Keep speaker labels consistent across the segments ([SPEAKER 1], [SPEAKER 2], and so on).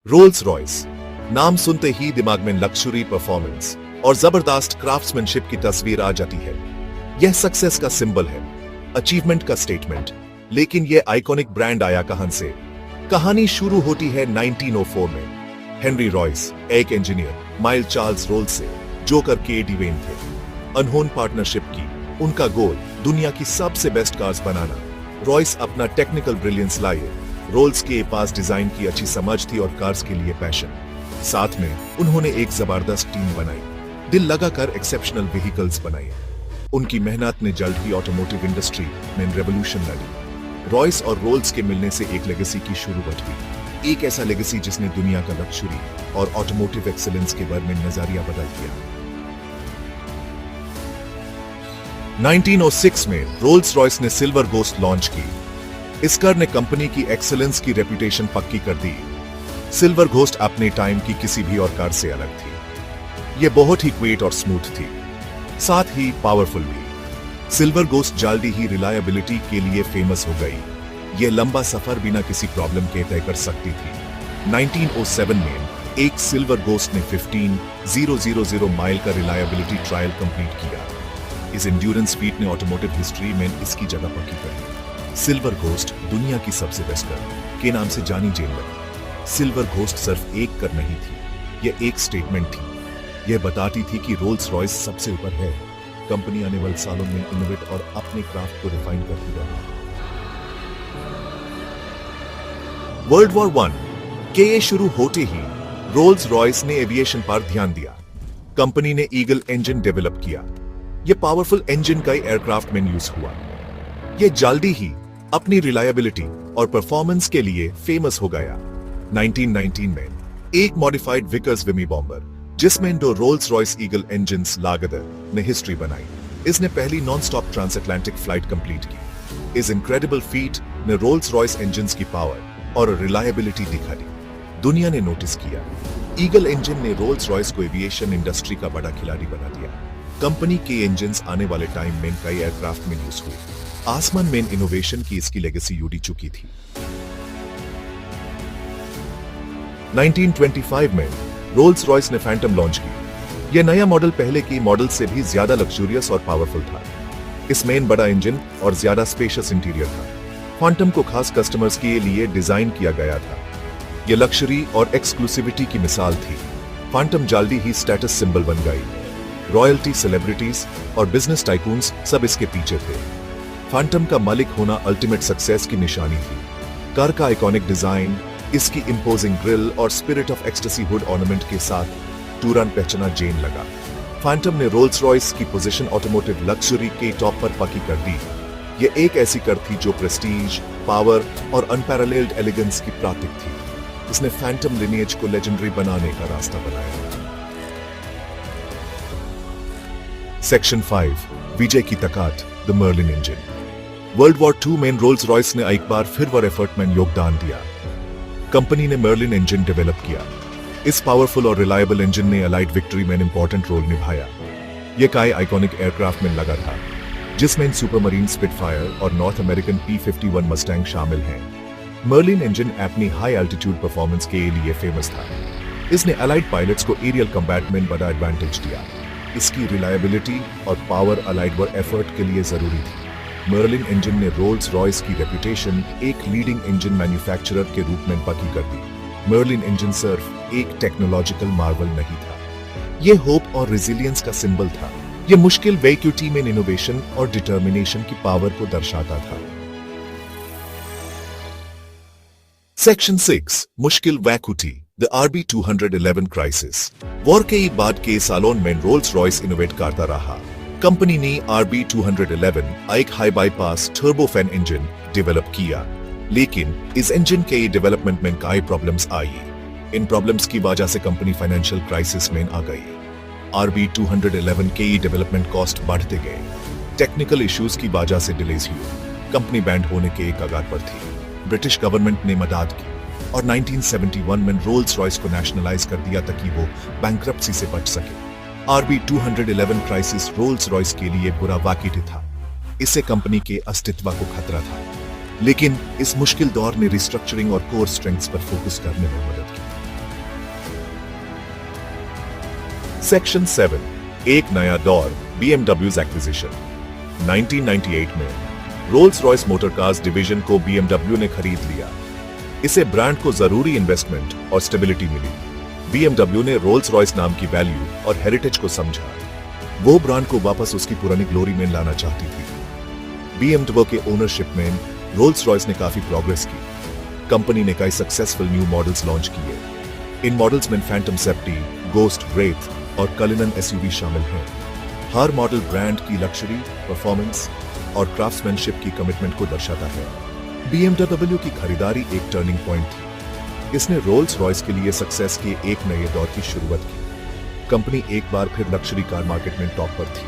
[SPEAKER 1] Rolls Royce, नाम सुनते ही दिमाग में लक्जरी, परफॉर्मेंस और जबरदस्त क्राफ्ट्समैनशिप की तस्वीर आ जाती है। यह सक्सेस का सिंबल है, अचीवमेंट का स्टेटमेंट। लेकिन यह आइकॉनिक ब्रांड आया कहां से? कहानी शुरू होती है 1904 में। हेनरी रॉयस, एक इंजीनियर, माइल चार्ल्स रोल्स से, जो कर के डिवेन थे, अनहोन पार्टनरशिप की। उनका गोल दुनिया की सबसे बेस्ट कार्स बनाना। रॉयस अपना टेक्निकल ब्रिलियंस लाए, रोल्स के पास डिजाइन की अच्छी समझ थी और कार्स के लिए पैशन। साथ में उन्होंने एक जबरदस्त टीम बनाई, दिल लगाकर एक्सेप्शनल व्हीकल्स बनाए। उनकी मेहनत ने जल्द ही ऑटोमोटिव इंडस्ट्री में रेवोल्यूशन लाई। रॉयस और रोल्स के मिलने से एक लेगेसी की शुरुआत हुई, एक ऐसा लेगेसी जिसने दुनिया का लक्जरी और ऑटोमोटिव एक्सीलेंस के बारे में नजरिया बदल दिया। 1906 में रोल्स रॉयस ने सिल्वर गोस्ट लॉन्च की। इस कार ने कंपनी की एक्सीलेंस की रेपुटेशन पक्की कर दी। सिल्वर घोस्ट अपने टाइम की किसी भी और कार से अलग थी। यह बहुत ही क्विक और स्मूथ थी, साथ ही पावरफुल भी। सिल्वर घोस्ट जल्दी ही रिलायबिलिटी के लिए फेमस हो गई। यह लंबा सफर बिना किसी प्रॉब्लम के तय कर सकती थी। 1907 में एक सिल्वर घोस्ट ने 15,000 माइल का रिलायबिलिटी ट्रायल कंप्लीट किया। इस एंड्योरेंस फीट ने ऑटोमोटिव हिस्ट्री में इसकी जगह पक्की कर। सिल्वर घोस्ट दुनिया की सबसे बेस्ट कार के नाम से जानी लगी। सिल्वर घोस्ट सिर्फ एक कार नहीं थी, यह एक स्टेटमेंट थी। यह बताती थी कि रोल्स रॉयस सबसे ऊपर है। कंपनी आने वाले सालों में इनोवेट और अपने क्राफ्ट को रिफाइन करती रही। वर्ल्ड वॉर 1 के शुरू होते ही रोल्स रॉयस ने एविएशन पर ध्यान दिया। कंपनी ने ईगल इंजन डेवलप किया। यह पावरफुल इंजन कई एयरक्राफ्ट में यूज हुआ। यह जल्दी ही अपनी रिलायबिलिटी और परफॉर्मेंस के लिए फेमस हो गया। 1919 में एक मॉडिफाइड विकर्स विमी बॉम्बर, जिसमें 2 रोल्स रॉयस ईगल इंजन्स लागदर ने हिस्ट्री बनाई। इसने पहली non stop transatlantic flight complete की। इस इनक्रेडिबल फीट ने रोल्स रॉयस इंजन्स की पावर और रिलायबिलिटी दिखा दी। दुनिया ने नोटिस किया। ईगल इंजन ने रोल्स रॉयस को एविएशन इंडस्ट्री का बड़ा खिलाड़ी बना दिया। कंपनी के इंजन्स आने वाले टाइम में कई एयरक्राफ्ट में यूज हुए। आसमान में इनोवेशन की इसकी लेगेसी जुड़ी चुकी थी। 1925 में रोल्स रॉयस ने फैंटम लॉन्च की। यह नया मॉडल पहले की मॉडल से भी ज्यादा लग्जूरियस और पावरफुल था। इसमें बड़ा इंजन और ज्यादा स्पेशियस इंटीरियर था। फैंटम को खास कस्टमर्स के लिए डिजाइन किया गया था। यह लग्जरी और एक्सक्लूसिविटी की मिसाल थी। फैंटम जल्दी ही स्टेटस सिंबल बन गई। रॉयल्टी, सेलिब्रिटीज और बिजनेस टाइकून्स सब इसके पीछे थे। फैंटम का मालिक होना अल्टीमेट सक्सेस की निशानी थी। कार का आइकॉनिक डिजाइन, इसकी इंपोजिंग ग्रिल और spirit of ecstasy hood ornament के साथ तुरंत पहचाना जेन लगा। फैंटम ने रोल्स रॉयस की पोजीशन ऑटोमोटिव लग्जरी के टॉप पर पक्की कर दी। यह एक ऐसी कार थी जो प्रेस्टीज, पावर और अनपैरेलल्ड एलिगेंस की प्रतीक थी। इसने फैंटम लिनिएज को लेजेंडरी बनाने का रास्ता बनाया। सेक्शन 5, विजय की ताकत, the Merlin engine. World war 2 में रोल्स रॉयस ने एक बार फिर वॉर एफर्ट में योगदान दिया। कंपनी ने मर्लिन इंजन डेवलप किया। इस पावरफुल और रिलायबल इंजन ने अलाइड विक्ट्री में इंपॉर्टेंट रोल निभाया। यह कई आइकॉनिक एयरक्राफ्ट में लगा था, जिसमें सुपरमरीन स्पिटफायर और नॉर्थ अमेरिकन P-51 मस्टैंग शामिल हैं। मर्लिन इंजन अपनी हाई एल्टीट्यूड परफॉर्मेंस के लिए फेमस था। इसने अलाइड पायलट्स को एरियल कॉम्बैट में बड़ा एडवांटेज दिया। इसकी रिलायबिलिटी और पावर अलाइड वॉर एफर्ट के लिए जरूरी थी। मर्लिन इंजन ने रोल्स रॉयस की रेपुटेशन एक लीडिंग इंजन मैन्युफैक्चरर के रूप में पक्की कर दी। मर्लिन इंजन सिर्फ एक टेक्नोलॉजिकल मार्वल नहीं था, यह होप और रेजिलियंस का सिंबल था। यह मुश्किल वैक्यूटी में इनोवेशन और डिटर्मिनेशन की पावर को दर्शाता था। सेक्शन 6, मुश्किल वैक्यूटी, द RB211 क्राइसिस। वॉर के बाद के सालों में रोल्स रॉयस इनोवेट करता रहा। कंपनी ने RB211 एक high bypass turbofan engine develop किया, लेकिन इस इंजन के डेवलपमेंट में कई प्रॉब्लम्स आई। इन प्रॉब्लम्स की वजह से कंपनी फाइनेंशियल क्राइसिस में आ गई। RB211 के डेवलपमेंट कॉस्ट बढ़ते गए। टेक्निकल इश्यूज की वजह से डिलेज हुई। कंपनी बैंड होने के कगार पर थी। ब्रिटिश गवर्नमेंट ने मदद की और 1971 में रोल्स रॉयस को नेशनलाइज कर दिया ताकि वो बैंक्रप्सी से बच सके। RB211 क्राइसिस रोल्स रॉयस के लिए बुरा वाक़या था। इससे कंपनी के अस्तित्व को खतरा था। लेकिन इस मुश्किल दौर ने रिस्ट्रक्चरिंग और कोर स्ट्रेंथ्स पर फोकस करने में मदद की। सेक्शन 7 एक नया दौर BMW's एक्विजिशन। 1998 में Rolls Royce motor cars division को BMW ने खरीद लिया। इसे ब्रांड को जरूरी इन्वेस्टमेंट और स्टेबिलिटी मिली। BMW ने रोल्स रॉयस नाम की वैल्यू और हेरिटेज को समझा। वो ब्रांड को वापस उसकी पुरानी ग्लोरी में लाना चाहती थी। BMW के ओनरशिप में रोल्स रॉयस ने काफी प्रोग्रेस की। कंपनी ने कई सक्सेसफुल न्यू मॉडल्स लॉन्च किए। इन मॉडल्स में फैंटम सेफ्टी, गोस्ट, रेथ और कलिनन SUV शामिल हैं। हर मॉडल ब्रांड की लग्जरी, परफॉर्मेंस और क्राफ्ट्समैनशिप की कमिटमेंट को दर्शाता है। BMW की खरीदारी एक टर्निंग पॉइंट थी। इसने रोल्स रॉयस के लिए सक्सेस के एक नए दौर की शुरुआत की। कंपनी एक बार फिर लग्जरी कार मार्केट में टॉप पर थी।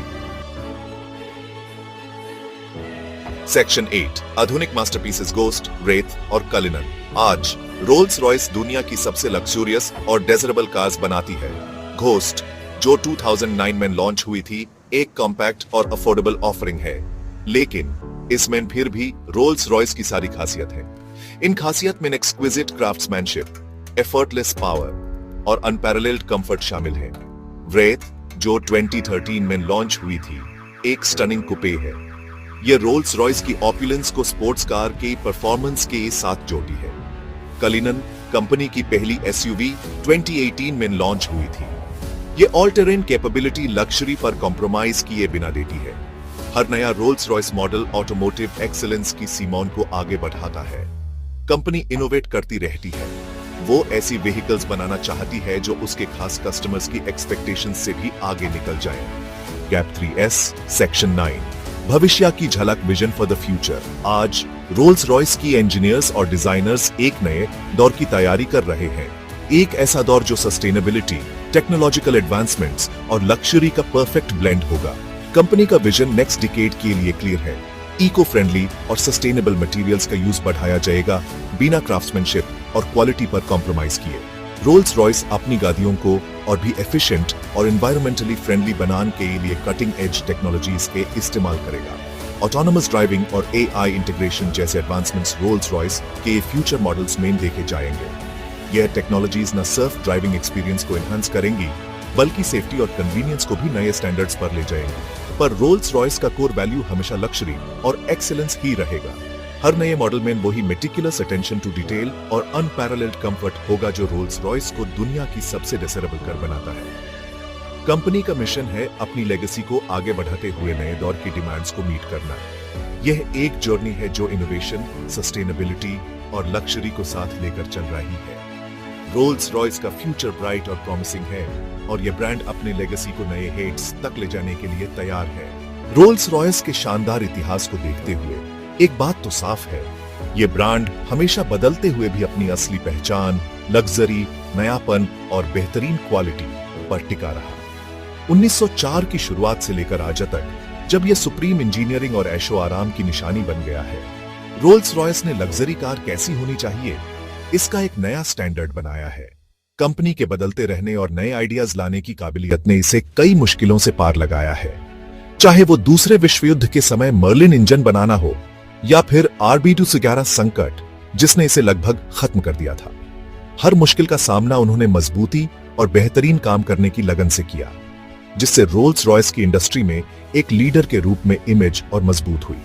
[SPEAKER 1] सेक्शन 8 आधुनिक मास्टरपीसेस गोस्ट, रेथ और कलिनन। आज रोल्स रॉयस दुनिया की सबसे लग्जूरियस और डेजरेबल कार्स बनाती है। घोस्ट, जो 2009 में लॉन्च हुई थी, एक कॉम्पैक्ट और अफोर्डेबल ऑफरिंग है, लेकिन इसमें फिर भी रोल्स रॉयस की सारी खासियत है। इन खासियत में एक्सक्विजिट क्राफ्ट्समैनशिप, एफर्टलेस पावर और अनपैरेलल्ड कंफर्ट शामिल है। रेथ, जो 2013 में लॉन्च हुई थी, एक स्टनिंग कुपे है। यह रोल्स रॉयस की ऑपुलेंस को स्पोर्ट्स कार के परफॉर्मेंस के साथ जोड़ती है। कलिनन, कंपनी की पहली SUV 2018 में लॉन्च हुई थी। ये ऑल टेरेन कैपेबिलिटी लग्जरी पर कॉम्प्रोमाइज किए बिना देती है। हर नया Rolls Royce model automotive excellence की सीमाओं को आगे बढ़ाता है। कंपनी इनोवेट करती रहती है। वो ऐसी व्हीकल्स बनाना चाहती है जो उसके खास कस्टमर्स की एक्सपेक्टेशंस से भी आगे निकल जाए। गैप 3S सेक्शन 9 भविष्य की झलक, विजन फॉर द फ्यूचर। आज रोल्स रॉयस की इंजीनियर्स और डिजाइनर्स एक नए दौर की तैयारी कर रहे हैं। एक ऐसा दौर जो सस्टेनेबिलिटी, टेक्नोलॉजिकल एडवांसमेंट्स और लग्जरी का परफेक्ट ब्लेंड होगा। कंपनी का विजन नेक्स्ट डिकेड के लिए क्लियर है। इको फ्रेंडली और सस्टेनेबल मटेरियल्स का यूज बढ़ाया जाएगा, बिना क्राफ्ट्समैनशिप और क्वालिटी पर कॉम्प्रोमाइज किए। रोल्स रॉयस अपनी गाड़ियों को और भी एफिशिएंट और एनवायरमेंटली फ्रेंडली बनाने के लिए कटिंग एज टेक्नोलॉजीज के इस्तेमाल करेगा। ऑटोनोमस ड्राइविंग और AI इंटीग्रेशन जैसे एडवांसमेंट्स रोल्स रॉयस के फ्यूचर मॉडल्स में देखे जाएंगे। यह टेक्नोलॉजीज न सिर्फ ड्राइविंग एक्सपीरियंस को एनहांस करेंगी, बल्कि सेफ्टी और कन्वीनियंस को भी नए स्टैंडर्ड्स पर ले जाएंगे। पर रोल्स रॉयस का कोर वैल्यू हमेशा लग्जरी और एक्सीलेंस ही रहेगा। हर नए मॉडल में वही मेटिकुलस अटेंशन टू डिटेल और अनपैरेलल्ड कंफर्ट होगा जो रोल्स रॉयस को दुनिया की सबसे डिजायरेबल कार बनाता है। कंपनी का मिशन है अपनी लेगेसी को आगे बढ़ाते हुए नए दौर की डिमांड्स को मीट करना। यह एक जर्नी है जो इनोवेशन, सस्टेनेबिलिटी और लग्जरी को साथ लेकर चल रही है। रोल्स रॉयस का फ्यूचर ब्राइट और प्रॉमिसिंग है और यह ब्रांड अपने लेगेसी को नए हेट्स तक ले जाने के लिए तैयार है। रोल्स रॉयस के शानदार इतिहास को देखते हुए एक बात तो साफ है, ये ब्रांड हमेशा बदलते हुए भी अपनी असली पहचान, लग्जरी, नयापन और बेहतरीन क्वालिटी पर टिका रहा। 1904 की शुरुआत से लेकर आज तक, जब यह सुप्रीम इंजीनियरिंग और ऐशो आराम की निशानी बन गया है, रोल्स रॉयस ने लग्जरी कार कैसी होनी चाहिए, इसका एक नया स्टैंडर्ड बनाया है। कंपनी के बदलते रहने और नए आइडियाज लाने की काबिलियत ने इसे कई मुश्किलों से पार लगाया है। चाहे वो दूसरे विश्व युद्ध के समय मर्लिन इंजन बनाना हो या फिर RB211 संकट, जिसने इसे लगभग खत्म कर दिया था। हर मुश्किल का सामना उन्होंने मजबूती और बेहतरीन काम करने की लगन से किया, जिससे रोल्स रॉयस की इंडस्ट्री में एक लीडर के रूप में इमेज और मजबूत हुई।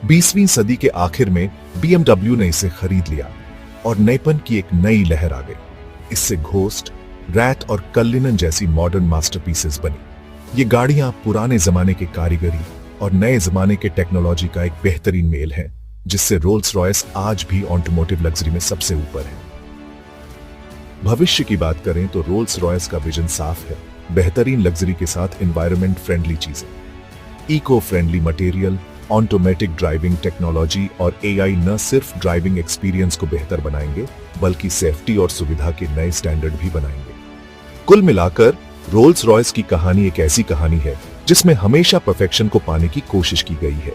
[SPEAKER 1] 20वीं सदी के आखिर में BMW ने इसे खरीद लिया और नएपन की एक नई लहर आ गई। इससे घोस्ट, रैथ और कलिनन जैसी मॉडर्न मास्टरपीसेस बनी। ये गाड़ियां पुराने जमाने के कारीगरी और नए जमाने के टेक्नोलॉजी का एक बेहतरीन मेल है, जिससे रोल्स रॉयस आज भी ऑटोमोटिव लग्जरी में सबसे ऊपर है। भविष्य की बात करें तो रोल्स रॉयस का विजन साफ है। बेहतरीन लग्जरी के साथ एनवायरनमेंट फ्रेंडली चीजें, eco friendly material, automatic driving technology और AI न सिर्फ ड्राइविंग एक्सपीरियंस को बेहतर बनाएंगे, बल्कि सेफ्टी और सुविधा के नए स्टैंडर्ड भी बनाएंगे। कुल मिलाकर रोल्स रॉयस की कहानी एक ऐसी कहानी है जिसमें हमेशा परफेक्शन को पाने की कोशिश की गई है।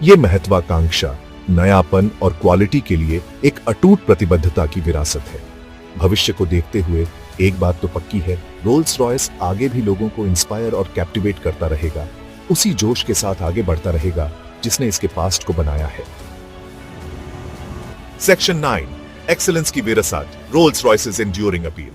[SPEAKER 1] ये महत्वाकांक्षा, नयापन और क्वालिटी के लिए एक अटूट प्रतिबद्धता की विरासत है। भविष्य को देखते हुए एक बात तो पक्की है, रोल्स रॉयस आगे भी लोगों को इंस्पायर और कैप्टिवेट करता रहेगा, उसी जोश के साथ आगे बढ़ता रहेगा जिसने इसके पास्ट को बनाया है। सेक्शन 9 एक्सीलेंस की विरासत, रोल्स रॉयस एंड्यूरिंग अपील।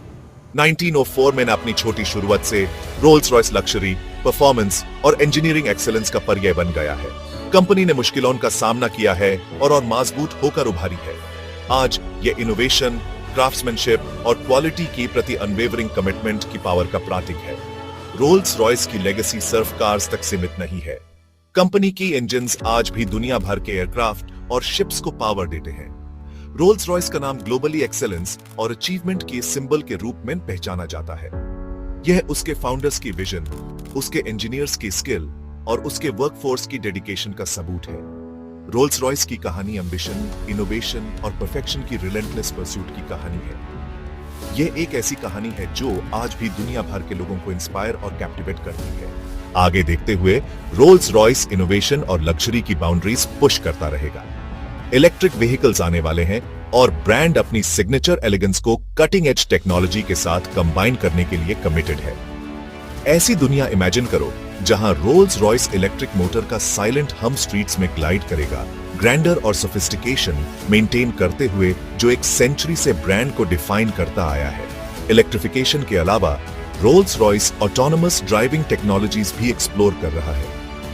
[SPEAKER 1] 1904 में अपनी छोटी शुरुआत से रोल्स रॉयस लग्जरी, परफॉर्मेंस और इंजीनियरिंग एक्सेलेंस का पर्याय बन गया है। कंपनी ने मुश्किलों का सामना किया है और मजबूत होकर उभारी है। आज ये इनोवेशन, क्राफ्ट्समैनशिप और क्वालिटी के प्रति अनवेवरिंग कमिटमेंट की पावर का प्रतीक है। रोल्स रॉयस की लेगेसी सिर्फ कार्स तक सीमित नहीं है। कंपनी की इंजन्स आज भी दुनिया भर के एयरक्राफ्ट और शिप्स को पावर देते हैं। रोल्स रॉयस का नाम ग्लोबली एक्सेलेंस और अचीवमेंट के सिंबल के रूप में पहचाना जाता है। यह उसके फाउंडर्स की विजन, उसके इंजीनियर्स की स्किल और उसके वर्कफोर्स की डेडिकेशन का सबूत है। रोल्स रॉयस की कहानी एम्बिशन, इनोवेशन और परफेक्शन की रिलेंटलेस परस्यूट की कहानी है। यह एक ऐसी कहानी है जो आज भी दुनिया भर के लोगों को इंस्पायर और कैप्टिवेट करती है। आगे देखते हुए रोल्स रॉयस इनोवेशन और लग्जरी की बाउंड्रीज पुश करता रहेगा। इलेक्ट्रिक व्हीकल्स आने वाले हैं और ब्रांड अपनी सिग्नेचर एलिगेंस को कटिंग एज टेक्नोलॉजी के साथ कंबाइन करने के लिए कमिटेड है। ऐसी दुनिया इमेजिन करो जहां रोल्स रॉयस इलेक्ट्रिक मोटर का साइलेंट हम स्ट्रीट्स में ग्लाइड करेगा, ग्रैंडर और सोफिस्टिकेशन मेंटेन करते हुए जो एक सेंचुरी से ब्रांड को डिफाइन करता आया है। इलेक्ट्रिफिकेशन के अलावा Rolls Royce autonomous driving technologies भी एक्सप्लोर कर रहा है,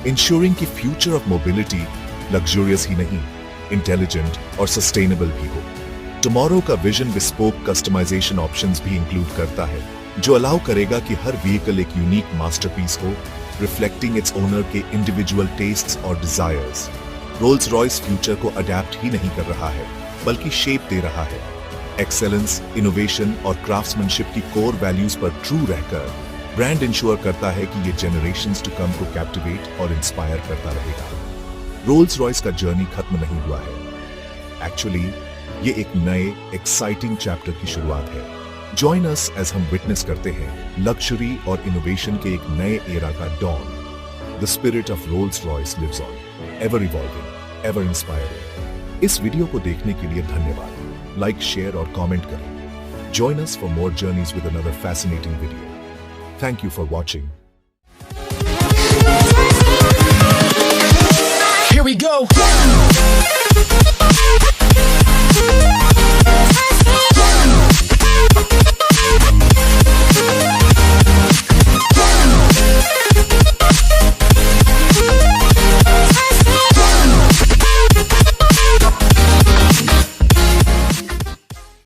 [SPEAKER 1] इंश्योरिंग कि फ्यूचर ऑफ मोबिलिटी लग्जरियस ही नहीं, इंटेलिजेंट और सस्टेनेबल भी हो। टुमारो का विजन बिस्पोक कस्टमाइजेशन ऑप्शंस भी इंक्लूड करता है, जो अलाउ करेगा कि हर व्हीकल एक यूनिक मास्टरपीस हो, रिफ्लेक्टिंग इट्स ओनर के इंडिविजुअल टेस्ट्स और डिजायर्स। रोल्स रॉयस फ्यूचर को अडेप्ट ही नहीं कर रहा है, बल्कि शेप दे रहा है। एक्सेलेंस, इनोवेशन और क्राफ्ट्समैनशिप की कोर वैल्यूज पर ट्रू रहकर ब्रांड इंश्योर करता है कि ये जनरेशंस टू कम को कैप्टिवेट और इंस्पायर करता रहेगा। रोल्स रॉयस का जर्नी खत्म नहीं हुआ है। एक्चुअली ये एक नए एक्साइटिंग चैप्टर की शुरुआत है। जॉइन अस एज हम विटनेस करते हैं लग्जरी और इनोवेशन के एक नए एरा का dawn. The spirit of Rolls Royce lives on, ever evolving, ever inspiring. इस वीडियो को देखने के लिए धन्यवाद। लाइक, शेयर और कमेंट करें। Join us for more journeys with another fascinating video. Thank you for watching.